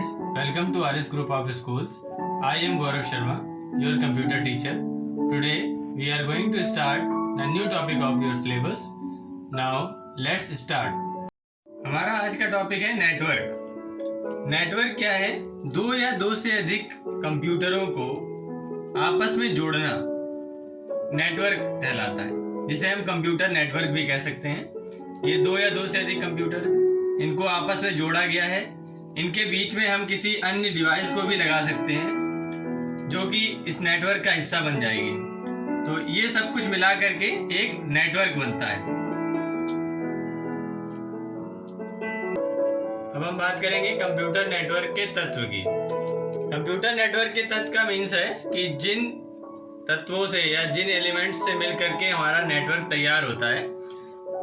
students, welcome to RS Group of Schools. I am Gaurav Sharma, your computer teacher. Today we are going to start the new topic of your syllabus. Now let's start. हमारा आज का topic है network. Network क्या है? दो या दो से अधिक कंप्यूटरों को आपस में जोड़ना नेटवर्क कहलाता है, जिसे हम कंप्यूटर नेटवर्क भी कह सकते हैं। ये दो या दो से अधिक कंप्यूटर, इनको आपस में जोड़ा गया है। इनके बीच में हम किसी अन्य डिवाइस को भी लगा सकते हैं जो कि इस नेटवर्क का हिस्सा बन जाएगी। तो ये सब कुछ मिला करके एक नेटवर्क बनता है। अब हम बात करेंगे कंप्यूटर नेटवर्क के तत्व की। कंप्यूटर नेटवर्क के तत्व का मीन्स है कि जिन तत्वों से या जिन एलिमेंट्स से मिल करके हमारा नेटवर्क तैयार होता है,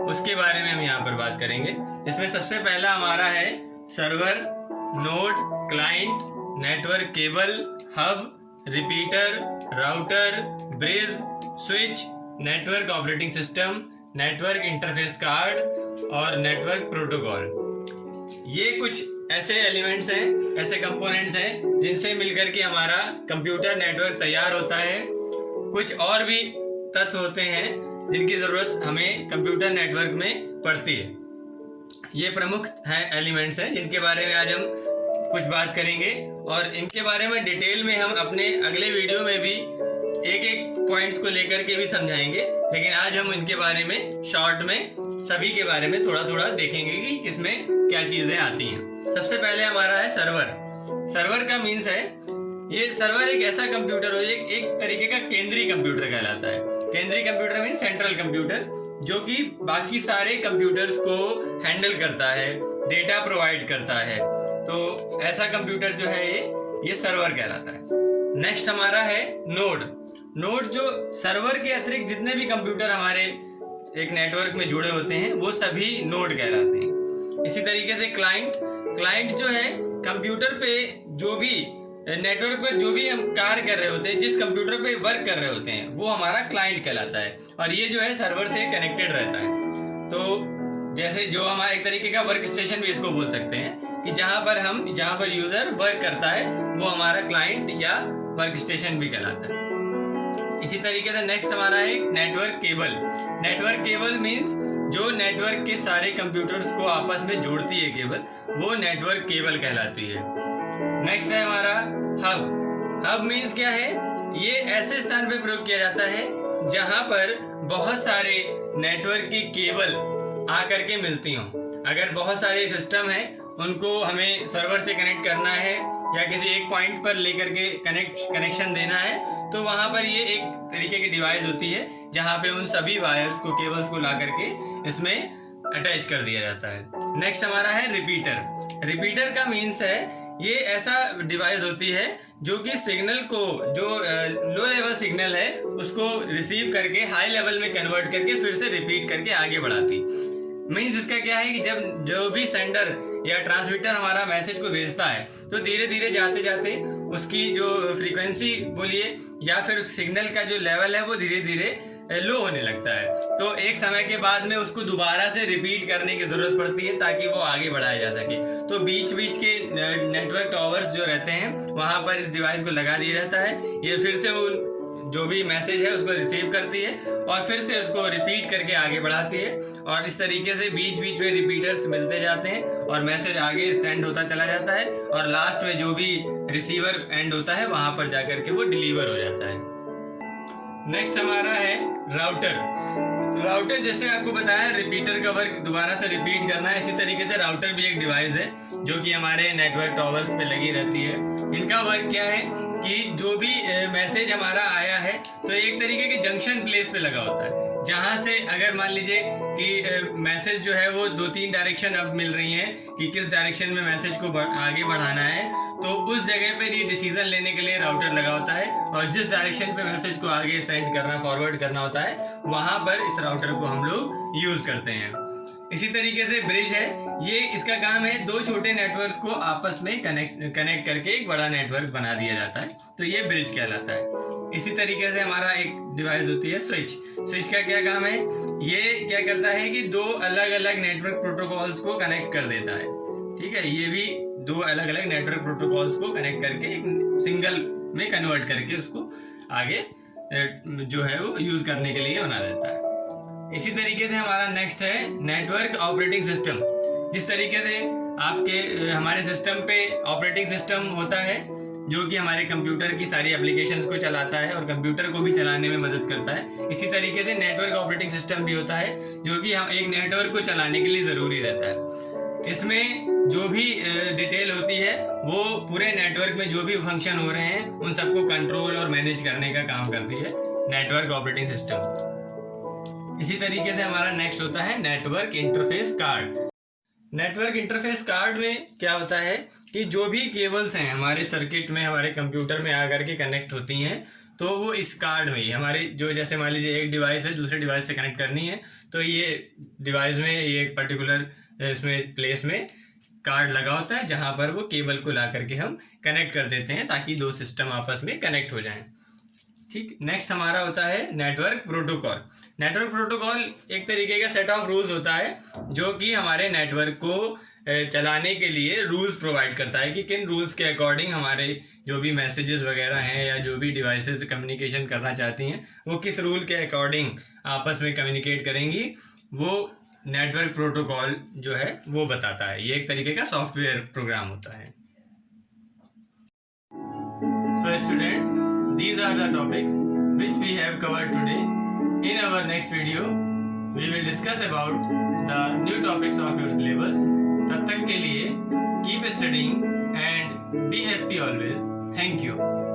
उसके बारे में हम यहाँ पर बात करेंगे। इसमें सबसे पहला हमारा है server, node, client, network cable, hub, repeater, router, bridge, switch, network operating system, network interface card और नेटवर्क प्रोटोकॉल। ये कुछ ऐसे एलिमेंट्स हैं, ऐसे कंपोनेंट्स हैं जिनसे मिलकर के हमारा कंप्यूटर नेटवर्क तैयार होता है। कुछ और भी तत्व होते हैं जिनकी ज़रूरत हमें कंप्यूटर नेटवर्क में पड़ती है। ये प्रमुख हैं एलिमेंट्स हैं जिनके बारे में आज हम कुछ बात करेंगे और इनके बारे में डिटेल में हम अपने अगले वीडियो में भी एक एक पॉइंट्स को लेकर के भी समझाएंगे। लेकिन आज हम इनके बारे में शॉर्ट में सभी के बारे में थोड़ा थोड़ा देखेंगे कि किसमें क्या चीज़ें आती हैं। सबसे पहले हमारा है सर्वर। सर्वर का मीन्स है, ये सर्वर एक ऐसा कंप्यूटर हो, एक तरीके का केंद्रीय कंप्यूटर कहलाता है। केंद्रीय कंप्यूटर मीन्स सेंट्रल कंप्यूटर, जो कि बाकी सारे कंप्यूटर्स को हैंडल करता है, डेटा प्रोवाइड करता है। तो ऐसा कंप्यूटर जो है ये सर्वर कहलाता है। नेक्स्ट हमारा है नोड। नोड जो सर्वर के अतिरिक्त जितने भी कंप्यूटर हमारे एक नेटवर्क में जुड़े होते हैं वो सभी नोड कहलाते हैं। इसी तरीके से क्लाइंट। क्लाइंट जो है कंप्यूटर पे जो भी नेटवर्क पर जो भी हम कार्य कर रहे होते हैं, जिस कंप्यूटर पे वर्क कर रहे होते हैं, वो हमारा क्लाइंट कहलाता है और ये जो है सर्वर से कनेक्टेड रहता है। तो जैसे जो हमारा एक तरीके का वर्क स्टेशन भी इसको बोल सकते हैं कि जहाँ पर यूजर वर्क करता है वो हमारा क्लाइंट या वर्क स्टेशन भी कहलाता है। इसी तरीके से नेक्स्ट हमारा है network cable. Network cable means जो नेटवर्क के सारे कंप्यूटर्स को आपस में जोड़ती है केबल, वो नेटवर्क केबल कहलाती है। नेक्स्ट है हमारा हब। हब मीन्स क्या है? ये ऐसे स्थान पे प्रयोग किया जाता है जहां पर बहुत सारे नेटवर्क की केबल आकर के मिलती हों। अगर बहुत सारे सिस्टम हैं, उनको हमें सर्वर से कनेक्ट करना है या किसी एक पॉइंट पर लेकर के कनेक्शन देना है, तो वहां पर ये एक तरीके की डिवाइस होती है जहां पे उन सभी वायर्स को, केबल्स को ला करके इसमें अटैच कर दिया जाता है। नेक्स्ट हमारा है रिपीटर। रिपीटर का मीन्स है, ये ऐसा डिवाइस होती है जो कि सिग्नल को, जो लो लेवल सिग्नल है, उसको रिसीव करके हाई लेवल में कन्वर्ट करके फिर से रिपीट करके आगे बढ़ाती। मीन्स इसका क्या है कि जब जो भी सेंडर या ट्रांसमीटर हमारा मैसेज को भेजता है, तो धीरे धीरे जाते जाते उसकी जो फ्रीक्वेंसी बोलिए या फिर उस सिग्नल का जो लेवल है वो धीरे धीरे लो होने लगता है। तो एक समय के बाद में उसको दोबारा से रिपीट करने की जरूरत पड़ती है ताकि वो आगे बढ़ाया जा सके। तो बीच बीच के नेटवर्क टावर्स जो रहते हैं वहाँ पर इस डिवाइस को लगा दिया जाता है। ये फिर से वो जो भी मैसेज है उसको रिसीव करती है और फिर से उसको रिपीट करके आगे बढ़ाती है और इस तरीके से बीच बीच में रिपीटर्स मिलते जाते हैं और मैसेज आगे सेंड होता चला जाता है और लास्ट में जो भी रिसीवर एंड होता है वहाँ पर जाकर के वो डिलीवर हो जाता है। नेक्स्ट हमारा है राउटर। राउटर जैसे आपको बताया, रिपीटर का वर्क दोबारा से रिपीट करना है। इसी तरीके से राउटर भी एक डिवाइस है जो कि हमारे नेटवर्क टावर्स पे लगी रहती है। इनका वर्क क्या है कि जो भी मैसेज हमारा आया है तो एक तरीके के जंक्शन प्लेस पे लगा होता है, जहाँ से अगर मान लीजिए कि मैसेज जो है वो 2-3 डायरेक्शन अब मिल रही हैं कि किस डायरेक्शन में मैसेज को आगे बढ़ाना है, तो उस जगह पे ये डिसीजन लेने के लिए राउटर लगा होता है और जिस डायरेक्शन पे मैसेज को आगे सेंड करना, फॉरवर्ड करना होता है, वहाँ पर इस राउटर को हम लोग यूज़ करते हैं। इसी तरीके से ब्रिज है। ये इसका काम है दो छोटे नेटवर्क्स को आपस में कनेक्ट करके एक बड़ा नेटवर्क बना दिया जाता है, तो ये ब्रिज कहलाता है। इसी तरीके से हमारा एक डिवाइस होती है स्विच। स्विच का क्या काम है? ये क्या करता है कि दो अलग अलग नेटवर्क प्रोटोकॉल्स को कनेक्ट कर देता है। ठीक है, ये भी दो अलग अलग नेटवर्क प्रोटोकॉल्स को कनेक्ट करके एक सिंगल में कन्वर्ट करके उसको आगे जो है वो यूज़ करने के लिए बना देता है। इसी तरीके से हमारा नेक्स्ट है नेटवर्क ऑपरेटिंग सिस्टम। जिस तरीके से आपके हमारे सिस्टम पे ऑपरेटिंग सिस्टम होता है जो कि हमारे कंप्यूटर की सारी एप्लीकेशंस को चलाता है और कंप्यूटर को भी चलाने में मदद करता है, इसी तरीके से नेटवर्क ऑपरेटिंग सिस्टम भी होता है जो कि हम एक नेटवर्क को चलाने के लिए ज़रूरी रहता है। इसमें जो भी डिटेल होती है वो पूरे नेटवर्क में जो भी फंक्शन हो रहे हैं उन सबको कंट्रोल और मैनेज करने का काम करती है नेटवर्क ऑपरेटिंग सिस्टम। इसी तरीके से हमारा नेक्स्ट होता है network interface card. Network interface card में क्या होता है कि जो भी केबल्स हैं हमारे सर्किट में हमारे कंप्यूटर में आकर के कनेक्ट होती हैं तो वो इस कार्ड में ही हमारी जो जैसे मान लीजिए एक डिवाइस है दूसरे डिवाइस से कनेक्ट करनी है तो ये डिवाइस में ये एक पर्टिकुलर इसमें प्लेस में कार्ड लगा होता है जहाँ पर वो केबल को ला करके हम कनेक्ट कर देते हैं ताकि दो सिस्टम आपस में कनेक्ट हो जाएं। ठीक, नेक्स्ट हमारा होता है नेटवर्क प्रोटोकॉल। नेटवर्क प्रोटोकॉल एक तरीके का सेट ऑफ रूल्स होता है जो कि हमारे नेटवर्क को चलाने के लिए रूल्स प्रोवाइड करता है कि किन रूल्स के अकॉर्डिंग हमारे जो भी मैसेजेस वगैरह हैं या जो भी डिवाइसेस कम्युनिकेशन करना चाहती हैं वो किस रूल के अकॉर्डिंग आपस में कम्युनिकेट करेंगी, वो नेटवर्क प्रोटोकॉल जो है वो बताता है। ये एक तरीके का सॉफ्टवेयर प्रोग्राम होता है। So students, these are the topics which we have covered today. In our next video, we will discuss about the new topics of your syllabus. तब तक के लिए keep studying and be happy always. Thank you.